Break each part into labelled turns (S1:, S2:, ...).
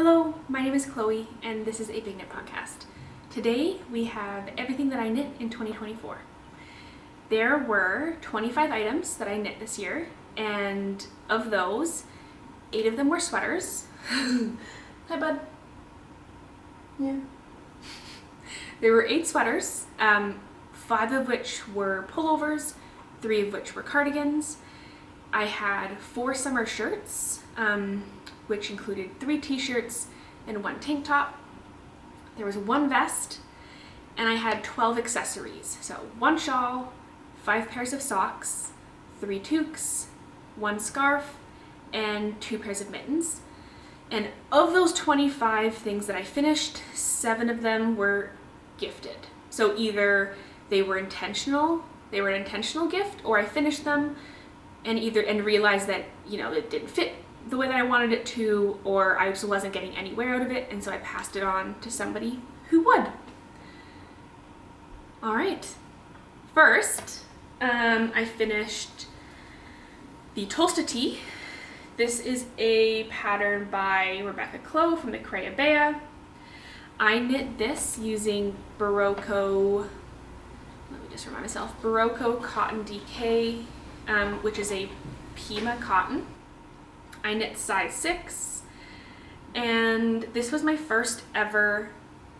S1: Hello, my name is Chloe and this is a Big Knit podcast. Today we have everything that I knit in 2024. There were 25 items that I knit this year, and of those, 8 of them were sweaters. Hi bud. Yeah. There were 8 sweaters, 5 of which were pullovers, 3 of which were cardigans. I had 4 summer shirts, which included 3 t-shirts and 1 tank top. There was 1 vest, and I had 12 accessories. So 1 shawl, 5 pairs of socks, 3 toques, 1 scarf, and 2 pairs of mittens. And of those 25 things that I finished, 7 of them were gifted. So either they were an intentional gift, or I finished them and realized that, it didn't fit the way that I wanted it to, or I just wasn't getting any wear out of it, and so I passed it on to somebody who would. All right. First, I finished the Tolsta Tee. This is a pattern by Rebecca Clow from the Crayabea. I knit this using Barocco Cotton DK, which is a Pima cotton. I knit size 6, and this was my first ever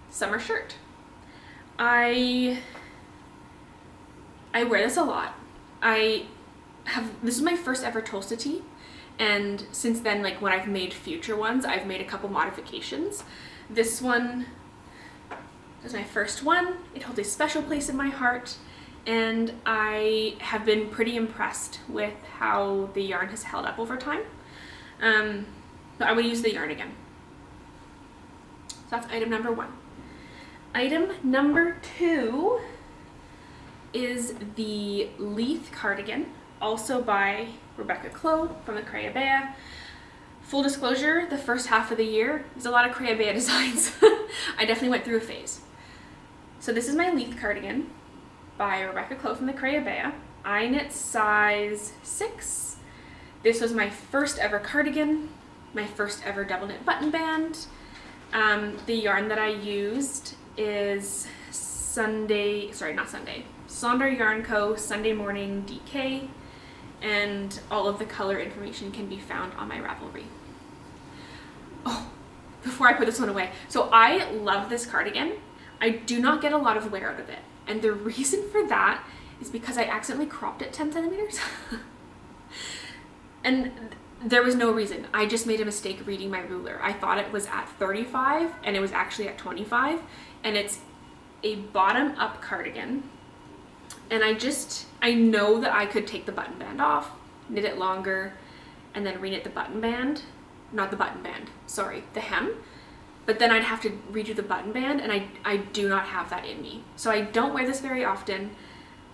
S1: summer shirt. I wear this a lot. This is my first ever Tolsta Tee, and since then, when I've made future ones, I've made a couple modifications. This one is my first one. It holds a special place in my heart, and I have been pretty impressed with how the yarn has held up over time. But I would use the yarn again. So that's item number 1. Item number 2 is the Leith cardigan, also by Rebecca Clow from the Crayabea. Full disclosure, the first half of the year, there's a lot of Crayabea designs. I definitely went through a phase. So this is my Leith cardigan by Rebecca Clow from the Crayabea. I knit size 6. This was my first ever cardigan, my first ever double knit button band. The yarn that I used is Sonder Yarn Co. Sunday Morning DK, and all of the color information can be found on my Ravelry. Oh, before I put this one away, so I love this cardigan. I do not get a lot of wear out of it, and the reason for that is because I accidentally cropped it 10 centimeters. And there was no reason. I just made a mistake reading my ruler. I thought it was at 35 and it was actually at 25, and it's a bottom up cardigan. And I know that I could take the button band off, knit it longer, and then reknit the button band. Not the button band, sorry, the hem. But then I'd have to redo the button band, and I do not have that in me. So I don't wear this very often,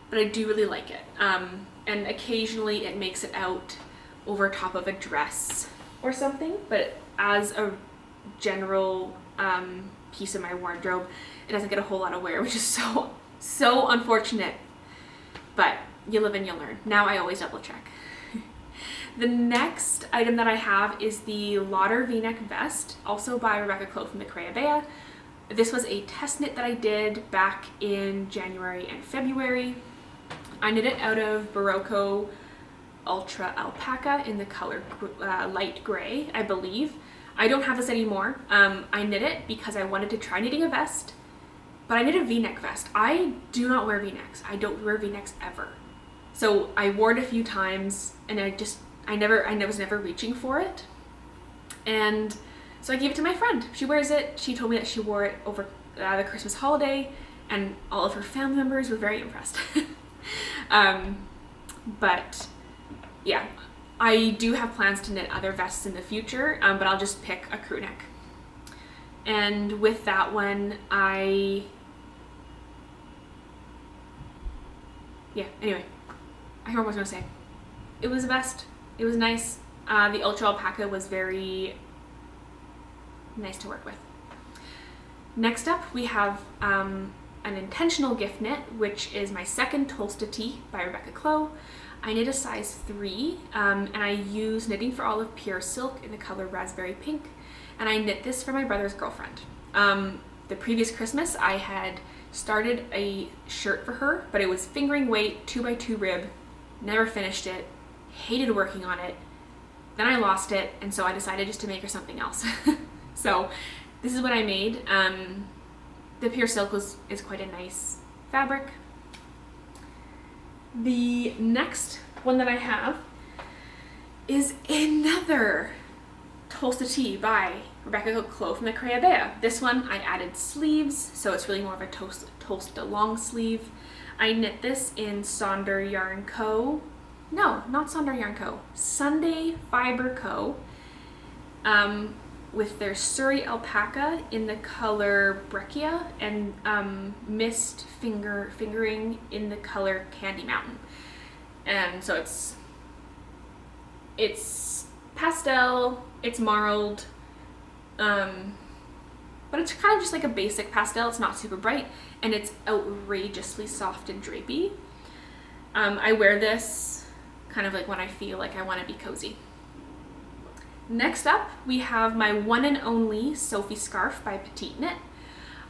S1: but I do really like it. And occasionally it makes it out over top of a dress or something, but as a general piece of my wardrobe, it doesn't get a whole lot of wear, which is so unfortunate, but you live and you learn. Now I always double check. The next item that I have is the Lauder V-neck vest, also by Rebecca Clow from the Crayabea. This was a test knit that I did back in January and February. I knit it out of Barocco Ultra Alpaca in the color light gray, I believe. I don't have this anymore. I knit it because I wanted to try knitting a vest, but I knit a V-neck vest. I do not wear V-necks. I don't wear V-necks ever. So I wore it a few times, and I was never reaching for it. And so I gave it to my friend. She wears it. She told me that she wore it over the Christmas holiday, and all of her family members were very impressed. But yeah, I do have plans to knit other vests in the future, but I'll just pick a crew neck. And with that one, anyway, I can't remember what I was going to say. It was a vest. It was nice. The Ultra Alpaca was very nice to work with. Next up, we have an intentional gift knit, which is my second Tolsta Tee by Rebecca Clow. I knit a size 3, and I use Knitting for Olive Pure Silk in the color Raspberry Pink, and I knit this for my brother's girlfriend. The previous Christmas, I had started a shirt for her, but it was fingering weight, 2x2 rib, never finished it, hated working on it, then I lost it, and so I decided just to make her something else. So this is what I made. The pure silk is quite a nice fabric. The next one that I have is another Toast Tea by Rebecca Clow from the Crayabea. This one I added sleeves, so it's really more of a toast long sleeve. I knit this in Sonder Yarn Co. No, not Sonder Yarn Co. Sunday Fiber Co. With their Surrey alpaca in the color Breccia and mist fingering in the color Candy Mountain. And so it's pastel, it's marled, but it's kind of just like a basic pastel. It's not super bright, and it's outrageously soft and drapey. I wear this kind of like when I feel like I want to be cozy. Next up, we have my one and only Sophie scarf by Petite Knit.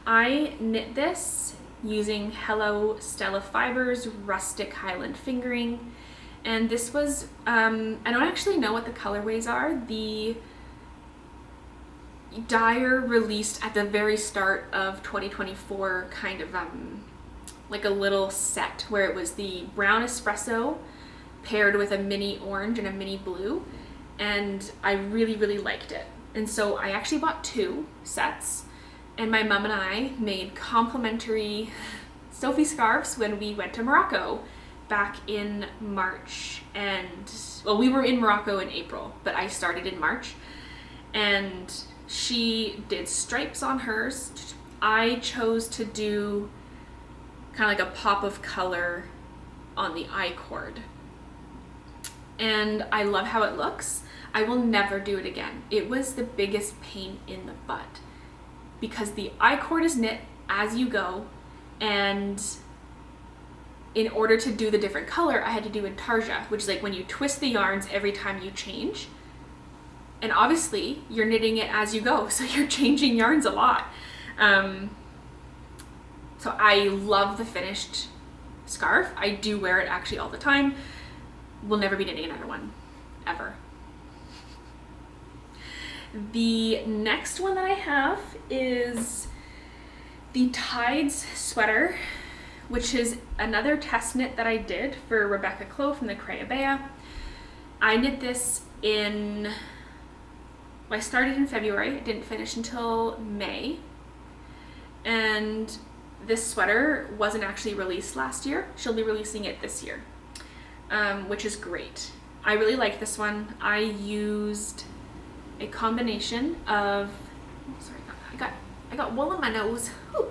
S1: I knit this using Hello Stella Fibers Rustic Highland Fingering, and this was, I don't actually know what the colorways are. The dyer released at the very start of 2024 kind of like a little set where it was the brown espresso paired with a mini orange and a mini blue, and I really, really liked it. And so I actually bought 2 sets, and my mom and I made complimentary Sophie scarves when we went to Morocco back in March. And, well, we were in Morocco in April, but I started in March, and she did stripes on hers. I chose to do kind of like a pop of color on the I-cord, and I love how it looks. I will never do it again. It was the biggest pain in the butt because the I-cord is knit as you go, and in order to do the different color, I had to do intarsia, which is like when you twist the yarns every time you change. And obviously you're knitting it as you go, so you're changing yarns a lot. So I love the finished scarf. I do wear it actually all the time. Will never be knitting another one, ever. The next one that I have is the Tides sweater, which is another test knit that I did for Rebecca Clow from the Crayabea. I knit this in, I started in February, it didn't finish until May, and this sweater wasn't actually released last year. She'll be releasing it this year, which is great. I really like this one. I used a combination of, sorry, I got wool on my nose. Whew.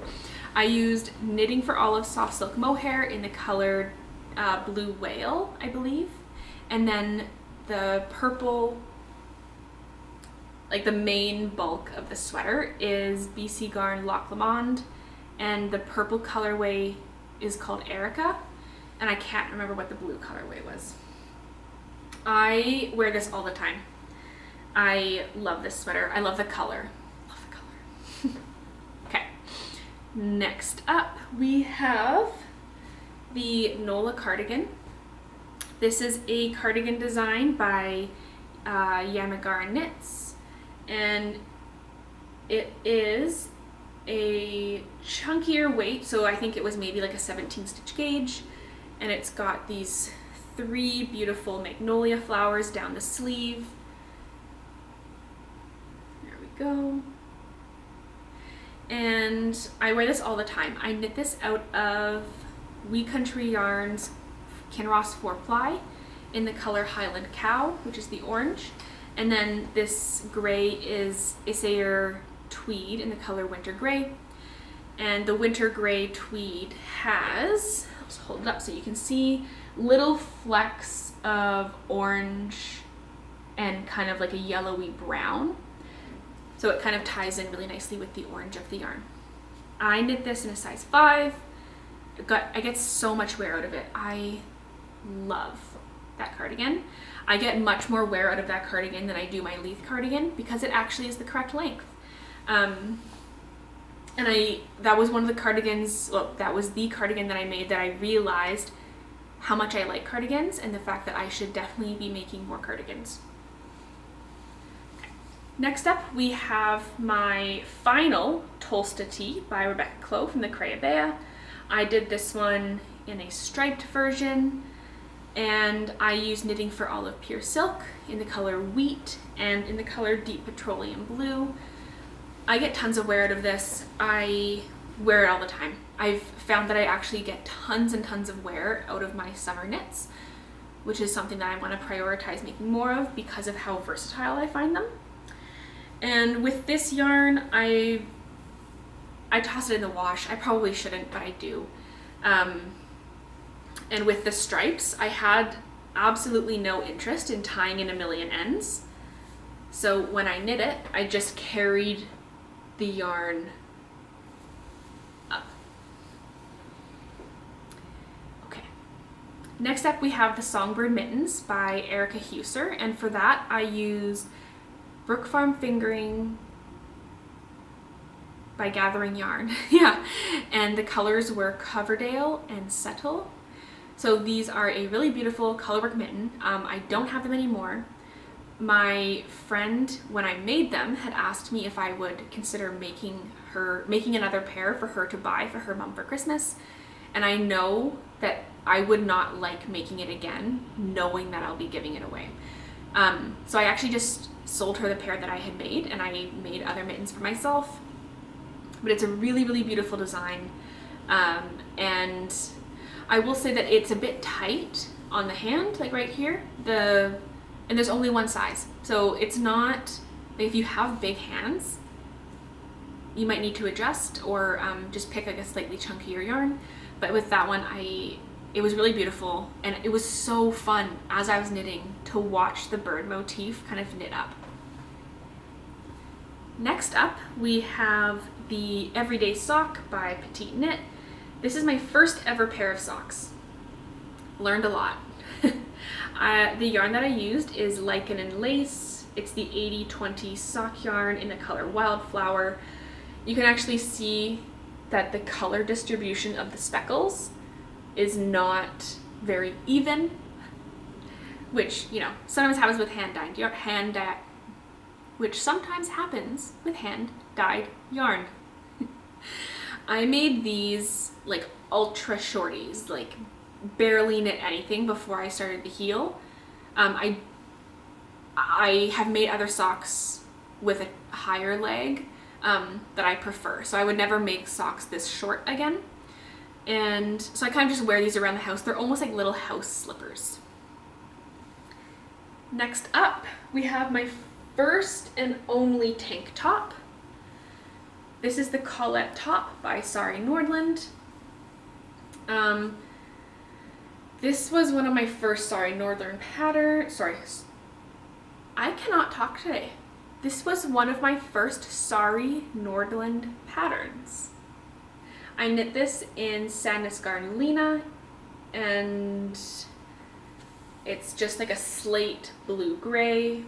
S1: I used Knitting for Olive soft silk mohair in the color Blue Whale, I believe, and then the purple, like the main bulk of the sweater is BC Garn Loch Lomond, and the purple colorway is called Erica, and I can't remember what the blue colorway was. I wear this all the time. I love this sweater. I love the color. Love the color. Okay. Next up, we have the Nola cardigan. This is a cardigan design by Yamagara Knits, and it is a chunkier weight, so I think it was maybe like a 17 stitch gauge, and it's got these 3 beautiful magnolia flowers down the sleeve. There we go. And I wear this all the time. I knit this out of We Country Yarns Kinross 4-ply in the color Highland Cow, which is the orange, and then this gray is Isair Tweed in the color Winter Gray, and the Winter Gray tweed has, I'll just hold it up so you can see, little flecks of orange and kind of like a yellowy brown, so it kind of ties in really nicely with the orange of the yarn. I knit this in a size 5. I get so much wear out of it. I love that cardigan. I get much more wear out of that cardigan than I do my Leith cardigan because it actually is the correct length. And that was one of the cardigans, well, that was the cardigan that I made that I realized how much I like cardigans and the fact that I should definitely be making more cardigans. Okay. Next up, we have my final Tolsta tee by Rebecca Clow from the Crayabea. I did this one in a striped version, and I used Knitting for Olive Pure Silk in the color Wheat and in the color Deep Petroleum Blue. I get tons of wear out of this. I wear it all the time. I've found that I actually get tons and tons of wear out of my summer knits, which is something that I want to prioritize making more of because of how versatile I find them. And with this yarn, I toss it in the wash. I probably shouldn't, but I do. And with the stripes, I had absolutely no interest in tying in a million ends. So when I knit it, I just carried the yarn up. Okay. Next up, we have the Songbird Mittens by Erica Huser, and for that I use Brook Farm Fingering by Gathering Yarn. Yeah, and the colors were Coverdale and Settle. So these are a really beautiful colorwork mitten. I don't have them anymore. My friend, when I made them, had asked me if I would consider making another pair for her to buy for her mom for Christmas. And I know that I would not like making it again, knowing that I'll be giving it away. So I actually just sold her the pair that I had made, and I made other mittens for myself. But it's a really, really beautiful design. And I will say that it's a bit tight on the hand, like right here. And there's only one size. So it's not, like if you have big hands, you might need to adjust or just pick like a slightly chunkier yarn. But with that one, it was really beautiful, and it was so fun as I was knitting to watch the bird motif kind of knit up. Next up, we have the Everyday Sock by Petite Knit. This is my first ever pair of socks. Learned a lot. The yarn that I used is Lichen and Lace. It's the 80/20 sock yarn in the color Wildflower. You can actually see that the color distribution of the speckles is not very even, which, you know, sometimes happens with hand-dyed yarn. I made these like ultra shorties, like barely knit anything before I started the heel. I have made other socks with a higher leg that I prefer, so I would never make socks this short again. And so I kind of just wear these around the house. They're almost like little house slippers. Next up, we have my first and only tank top. This is the Colette top by Sari Nordland. This was one of my first Sari Nordland patterns. Sorry, I cannot talk today. This was one of my first Sari Nordland patterns. I knit this in Sadness Garnolina, and it's just like a slate blue-gray.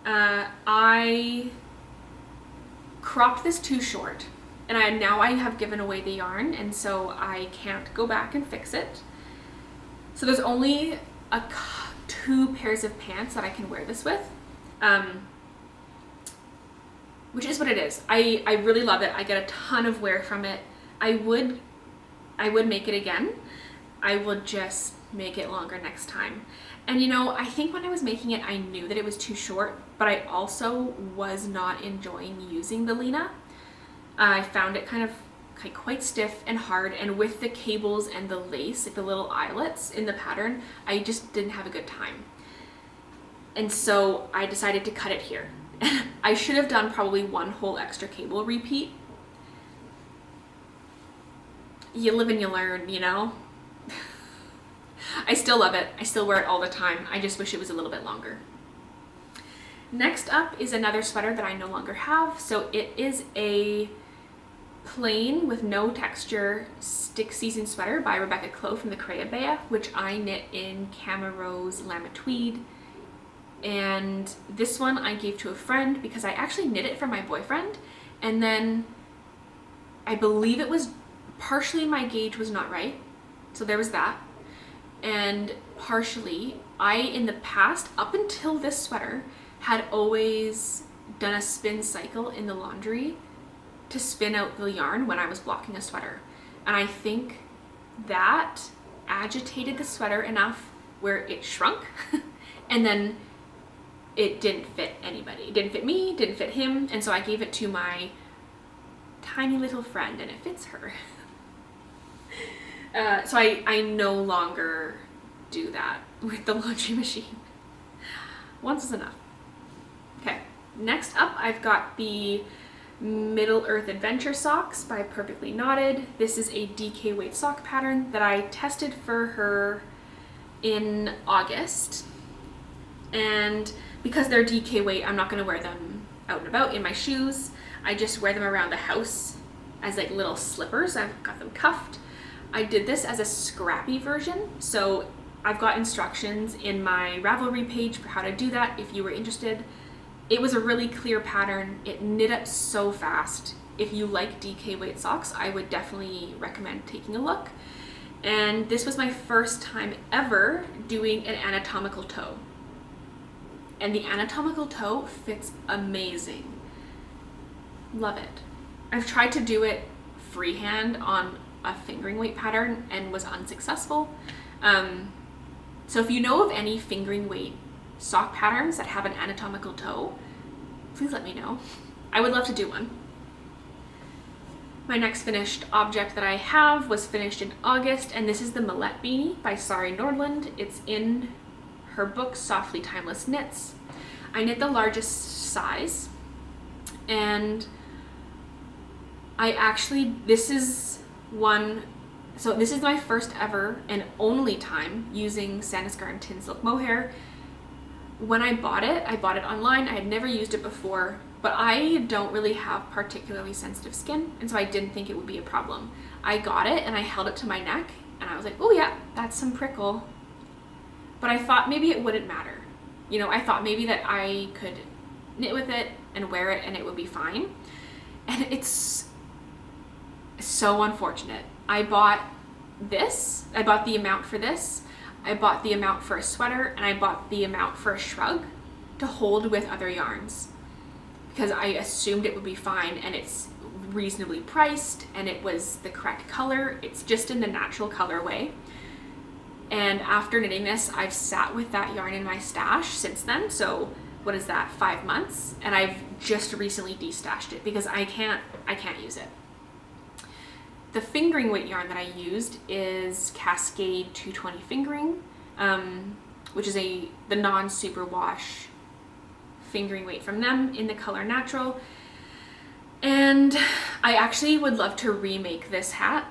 S1: I cropped this too short, and now I have given away the yarn, and so I can't go back and fix it. So there's only 2 pairs of pants that I can wear this with, which is what it is. I really love it. I get a ton of wear from it. I would make it again. I would just make it longer next time. And you know, I think when I was making it, I knew that it was too short, but I also was not enjoying using the Lena. I found it kind of quite stiff and hard, and with the cables and the lace, like the little eyelets in the pattern, I just didn't have a good time. And so I decided to cut it here. I should have done probably 1 whole extra cable repeat. You live and you learn, you know? I still love it. I still wear it all the time. I just wish it was a little bit longer. Next up is another sweater that I no longer have. So it is a plain with no texture stick season sweater by Rebecca Clow from the Creabea, which I knit in Camarose Lamette Tweed. And this one I gave to a friend because I actually knit it for my boyfriend, and then I believe it was partially my gauge was not right, so there was that, and partially I, in the past, up until this sweater, had always done a spin cycle in the laundry to spin out the yarn when I was blocking a sweater, and I think that agitated the sweater enough where it shrunk and then it didn't fit anybody. It didn't fit me, didn't fit him, and so I gave it to my tiny little friend and it fits her. So I no longer do that with the laundry machine. Once is enough. Okay, next up I've got the Middle Earth Adventure socks by Perfectly Knotted. This is a DK weight sock pattern that I tested for her in August, and because they're DK weight, I'm not going to wear them out and about in my shoes. I just wear them around the house as like little slippers. I've got them cuffed. I did this as a scrappy version, so I've got instructions in my Ravelry page for how to do that if you were interested. It was a really clear pattern. It knit up so fast. If you like DK weight socks, I would definitely recommend taking a look. And this was my first time ever doing an anatomical toe. And the anatomical toe fits amazing. Love it. I've tried to do it freehand on a fingering weight pattern and was unsuccessful. So if you know of any fingering weight sock patterns that have an anatomical toe, please let me know. I would love to do one. My next finished object that I have was finished in August, and this is the Millette Beanie by Sari Nordland. It's in her book Softly Timeless Knits. I knit the largest size, and this is my first ever and only time using Santa's Garden Tin Silk Mohair. When I bought it online. I had never used it before, but I don't really have particularly sensitive skin, and so I didn't think it would be a problem. I got it and I held it to my neck and I was like, oh yeah, that's some prickle. But I thought maybe it wouldn't matter. You know, I thought maybe that I could knit with it and wear it and it would be fine. And it's so unfortunate. I bought the amount for this, I bought the amount for a sweater, and I bought the amount for a shrug to hold with other yarns because I assumed it would be fine, and it's reasonably priced and it was the correct color. It's just in the natural colorway. And after knitting this, I've sat with that yarn in my stash since then. So what is that, 5 months? And I've just recently destashed it because I can't use it. The fingering weight yarn that I used is Cascade 220 fingering, which is the non-superwash fingering weight from them in the color Natural. And I actually would love to remake this hat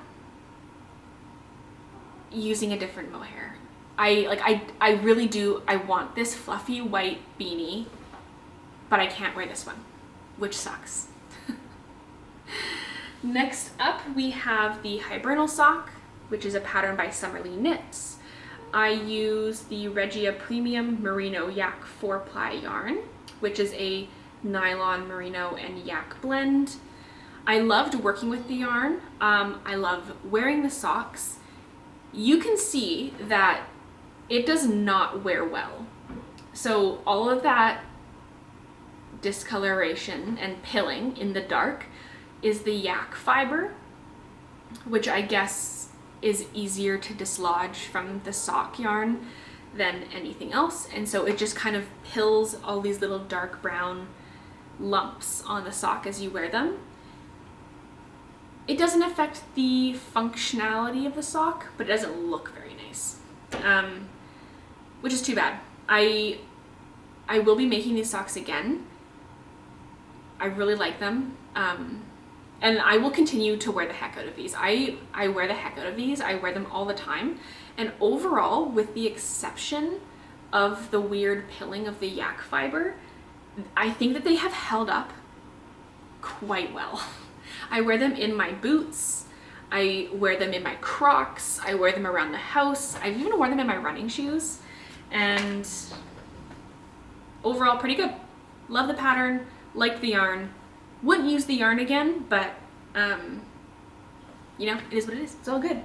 S1: using a different mohair. I really do. I want this fluffy white beanie, but I can't wear this one, which sucks. Next up, we have the Hibernal sock, which is a pattern by Summerlee Knits. I use the Regia Premium Merino Yak 4-ply yarn, which is a nylon, merino, and yak blend. I loved working with the yarn. I love wearing the socks. You can see that it does not wear well. So all of that discoloration and pilling in the dark is the yak fiber, which I guess is easier to dislodge from the sock yarn than anything else. And so it just kind of pills all these little dark brown lumps on the sock as you wear them. It doesn't affect the functionality of the sock, but it doesn't look very nice, which is too bad. I will be making these socks again. I really like them. And I will continue to wear the heck out of these. I wear the heck out of these. I wear them all the time. And overall, with the exception of the weird pilling of the yak fiber, I think that they have held up quite well. I wear them in my boots. I wear them in my Crocs. I wear them around the house. I've even worn them in my running shoes. And overall, pretty good. Love the pattern, liked the yarn. Wouldn't use the yarn again, but you know, it is what it is. It's all good.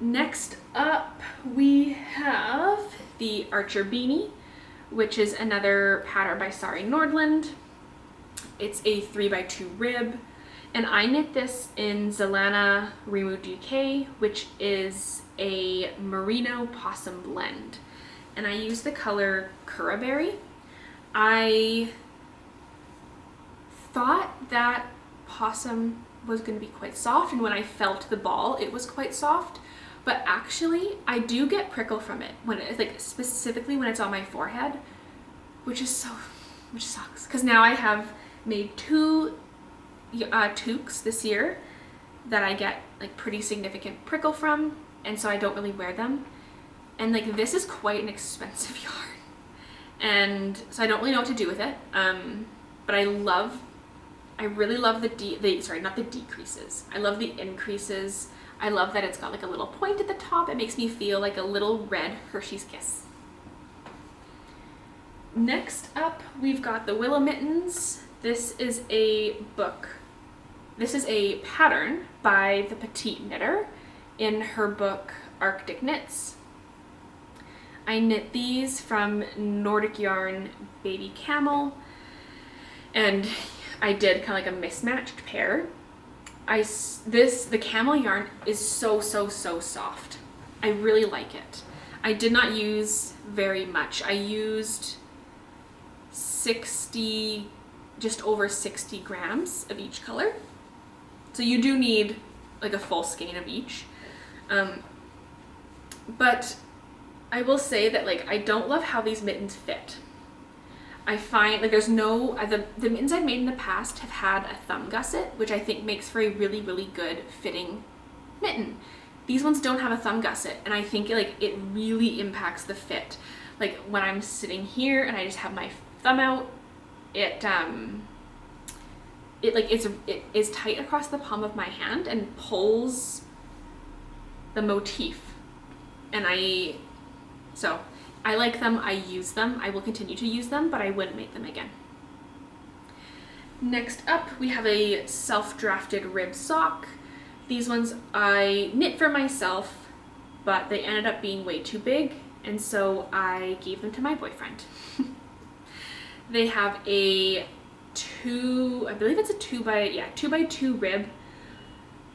S1: Next up, we have the Archer Beanie, which is another pattern by Sari Nordland. It's a 3x2 rib, and I knit this in Zelana Rimu DK, which is a merino possum blend. And I use the color Curraberry. I thought that possum was going to be quite soft, and when I felt the ball, it was quite soft. But actually, I do get prickle from it when it's like specifically when it's on my forehead, which sucks. Because now I have made 2 toques this year that I get like pretty significant prickle from, and so I don't really wear them. And like this is quite an expensive yarn, and so I don't really know what to do with it. But I really love not the decreases. I love the increases. I love that it's got like a little point at the top. It makes me feel like a little red Hershey's Kiss. Next up, we've got the Willow Mittens. This is a book. This is a pattern by the Petite Knitter in her book Arctic Knits. I knit these from Nordic Yarn Baby Camel, and I did kind of like a mismatched pair. The camel yarn is so soft. I really like it. I did not use very much. I used just over 60 grams of each color. So you do need like a full skein of each. But I will say that like I don't love how these mittens fit. I find like there's no, the mittens I've made in the past have had a thumb gusset, which I think makes for a really good fitting mitten. These ones don't have a thumb gusset, and I think it really impacts the fit. Like when I'm sitting here and I just have my thumb out, it is tight across the palm of my hand and pulls the motif. And so I like them, I use them, I will continue to use them, but I wouldn't make them again. Next up, we have a self-drafted rib sock. These ones I knit for myself, but they ended up being way too big, and so I gave them to my boyfriend. They have a 2x2 rib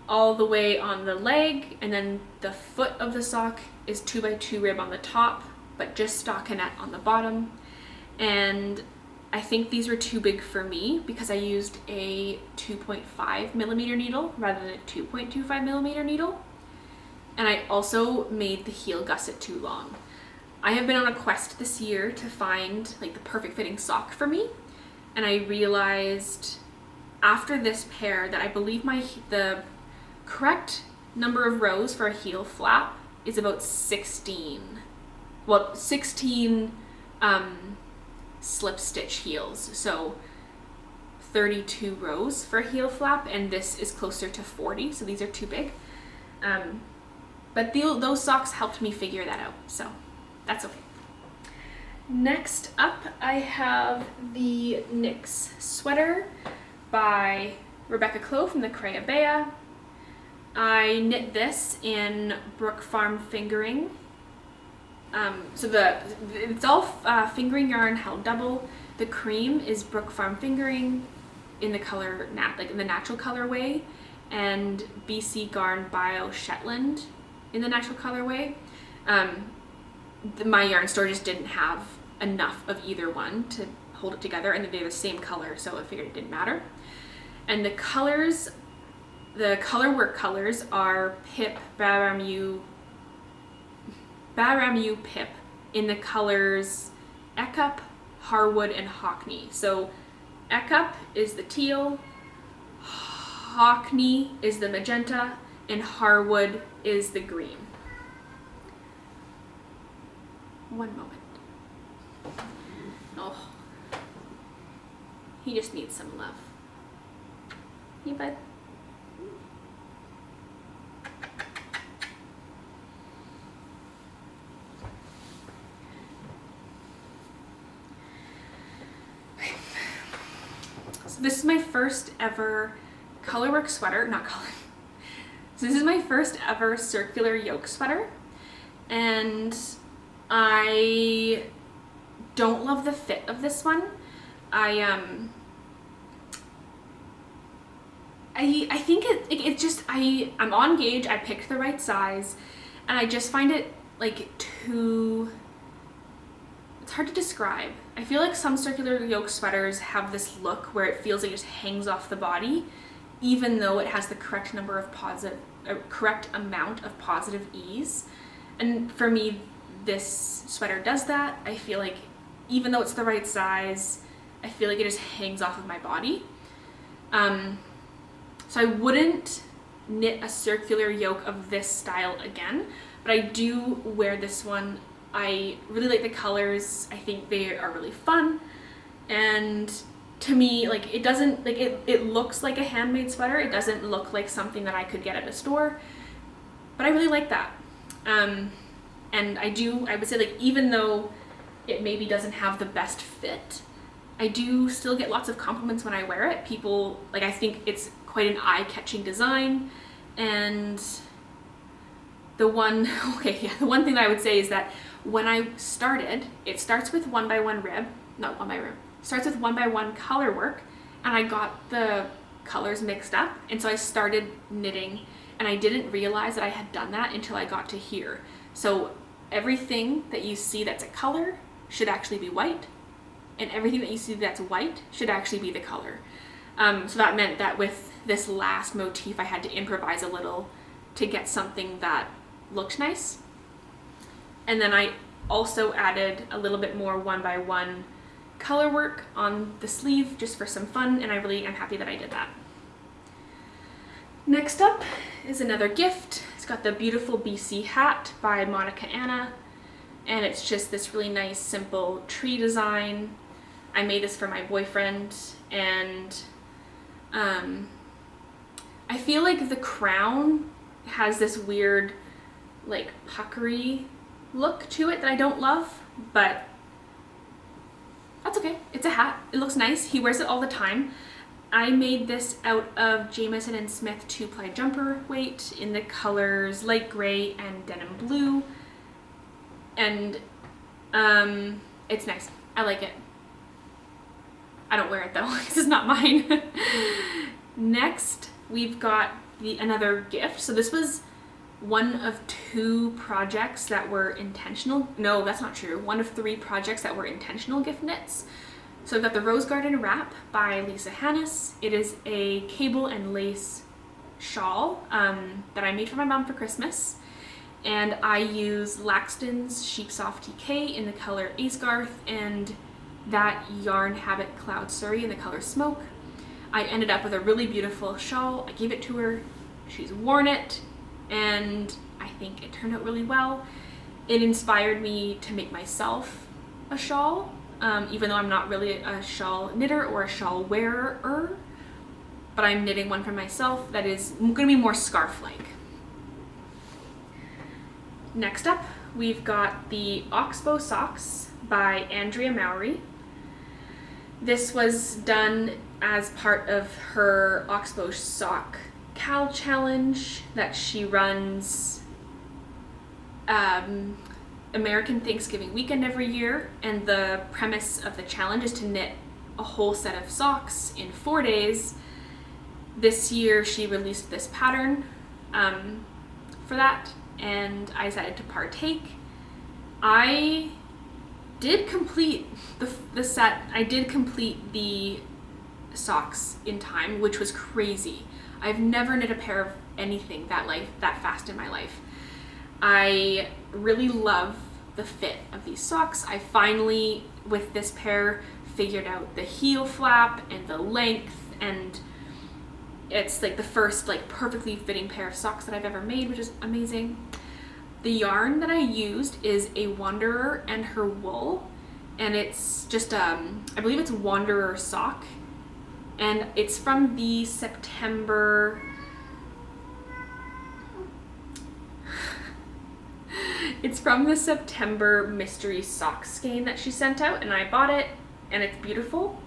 S1: all the way on the leg, and then the foot of the sock is 2x2 rib on the top, but just stockinette on the bottom. And I think these were too big for me because I used a 2.5 millimeter needle rather than a 2.25 millimeter needle. And I also made the heel gusset too long. I have been on a quest this year to find like the perfect fitting sock for me. And I realized after this pair that I believe the correct number of rows for a heel flap is about 16 slip stitch heels, so 32 rows for a heel flap, and this is closer to 40, so these are too big. But those socks helped me figure that out, so that's okay. Next up, I have the NYX sweater by Rebecca Clow from the Crea Bea. I knit this in Brook Farm fingering. It's all fingering yarn held double. The cream is Brook Farm fingering in the color in the natural colorway, and BC Garn Bio Shetland in the natural colorway. My yarn store just didn't have enough of either one to hold it together, and they're the same color, so I figured it didn't matter. And the colors, the color work colors are Pip, Baramu Pip in the colors Ekup, Harwood, and Hockney. So Ekup is the teal, Hockney is the magenta, and Harwood is the green. One moment. Oh, he just needs some love. Hey, bud. So this is my first ever colorwork sweater, not color. So this is my first ever circular yoke sweater, and I don't love the fit of this one. I think it just, I'm on gauge, I picked the right size, and I just find it like too, it's hard to describe. I feel like some circular yoke sweaters have this look where it feels like it just hangs off the body, even though it has the correct number of correct amount of positive ease. And for me, this sweater does that. I feel like even though it's the right size, I feel like it just hangs off of my body. So I wouldn't knit a circular yoke of this style again, but I do wear this one. I really like the colors. I think they are really fun, and to me, like, it doesn't, like, it looks like a handmade sweater. It doesn't look like something that I could get at a store, but I really like that. And I would say, like, even though it maybe doesn't have the best fit, I do still get lots of compliments when I wear it. People, like, I think it's quite an eye-catching design, and the one thing that I would say is that when I started, it starts with 1x1 rib, not 1x rib, starts with 1x1 color work, and I got the colors mixed up, and so I started knitting, and I didn't realize that I had done that until I got to here. So everything that you see that's a color should actually be white, and everything that you see that's white should actually be the color. So that meant that with this last motif, I had to improvise a little to get something that looked nice. And then I also added a little bit more 1x1 color work on the sleeve just for some fun, and I really am happy that I did that. Next up is another gift. It's got the beautiful BC hat by Monica Anna, and it's just this really nice simple tree design. I made this for my boyfriend, and I feel like the crown has this weird, like, puckery look to it that I don't love, but that's okay. It's a hat. It looks nice. He wears it all the time. I made this out of Jamieson & Smith 2-ply jumper weight in the colors light gray and denim blue, and it's nice. I like it. I don't wear it though. This is not mine. Next, we've got another gift. So this was one of 2 projects that were intentional. No, that's not true. One of 3 projects that were intentional gift knits. So I've got the Rose Garden Wrap by Lisa Hannes. It is a cable and lace shawl that I made for my mom for Christmas. And I use Laxton's Sheepsoft TK in the color Acegarth and that Yarn Habit Cloud Surrey in the color Smoke. I ended up with a really beautiful shawl. I gave it to her. She's worn it, and I think it turned out really well. It inspired me to make myself a shawl, even though I'm not really a shawl knitter or a shawl wearer, but I'm knitting one for myself that is going to be more scarf-like. Next up, we've got the Oxbow Socks by Andrea Mowry. This was done as part of her Oxbow Sock Cal Challenge that she runs American Thanksgiving weekend every year, and the premise of the challenge is to knit a whole set of socks in 4 days. This year she released this pattern for that, and I decided to partake. I did complete the set. I did complete the socks in time, which was crazy. I've never knit a pair of anything that fast in my life. I really love the fit of these socks. I finally, with this pair, figured out the heel flap and the length, and it's like the first like perfectly fitting pair of socks that I've ever made, which is amazing. The yarn that I used is a Wanderer and her wool, and it's just I believe it's Wanderer sock, and it's from the September it's from the September mystery sock skein that she sent out, and I bought it, and it's beautiful.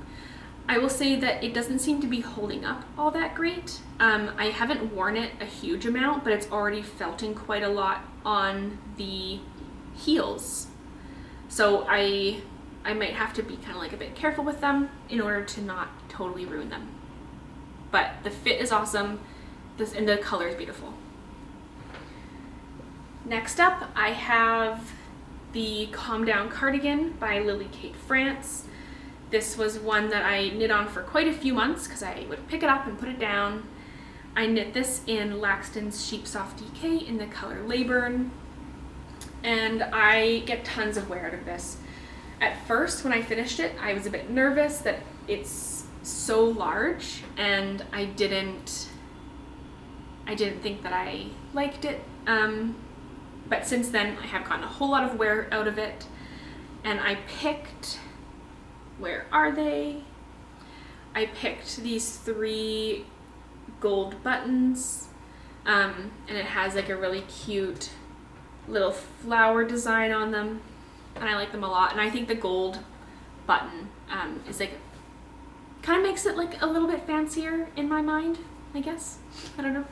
S1: I will say that it doesn't seem to be holding up all that great. I haven't worn it a huge amount, but it's already felting quite a lot on the heels. So I might have to be kind of like a bit careful with them in order to not totally ruin them. But the fit is awesome, and the color is beautiful. Next up, I have the Calm Down cardigan by Lily Kate France. This was one that I knit on for quite a few months because I would pick it up and put it down. I knit this in Laxton's Sheep Soft DK in the color Leyburn, and I get tons of wear out of this. At first, when I finished it, I was a bit nervous that it's so large, and I didn't think that I liked it. But since then, I have gotten a whole lot of wear out of it, and I picked, where are they? I picked these 3 gold buttons, and it has like a really cute little flower design on them, and I like them a lot. And I think the gold button is like, kind of makes it like a little bit fancier in my mind, I guess. I don't know.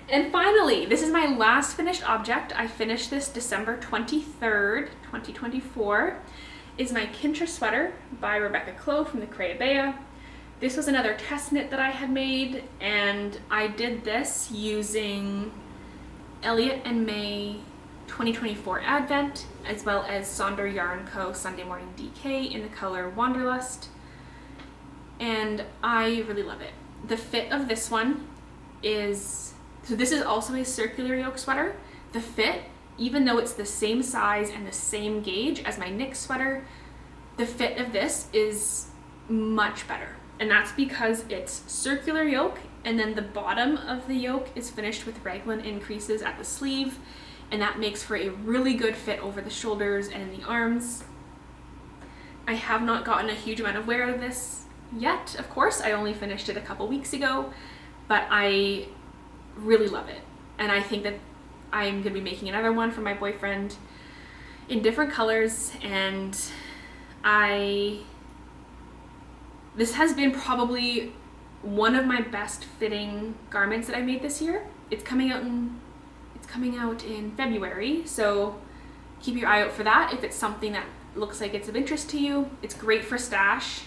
S1: And finally, this is my last finished object. I finished this December 23rd, 2024. Is my Kintra sweater by Rebecca Clow from the Creabea. This was another test knit that I had made, and I did this using Elliot and May 2024 Advent, as well as Sonder Yarn Co. Sunday Morning DK in the color Wanderlust, and I really love it. The fit of this one is, so this is also a circular yoke sweater. The fit, even though it's the same size and the same gauge as my knit sweater, the fit of this is much better. And that's because it's circular yoke, and then the bottom of the yoke is finished with raglan increases at the sleeve, and that makes for a really good fit over the shoulders and in the arms. I have not gotten a huge amount of wear out of this yet, of course. I only finished it a couple weeks ago, but I really love it. And I think that I'm going to be making another one for my boyfriend in different colors, and this has been probably one of my best fitting garments that I made this year. It's coming out in February, so keep your eye out for that if it's something that looks like it's of interest to you. It's great for stash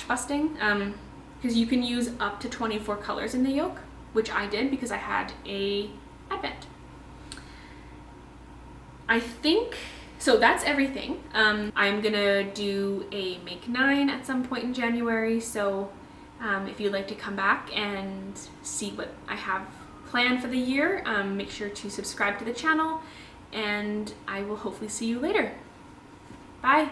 S1: busting, because you can use up to 24 colors in the yoke, which I did because I had a Advent. I think, so that's everything. I'm gonna do a Make 9 at some point in January, so if you'd like to come back and see what I have planned for the year, make sure to subscribe to the channel, and I will hopefully see you later. Bye!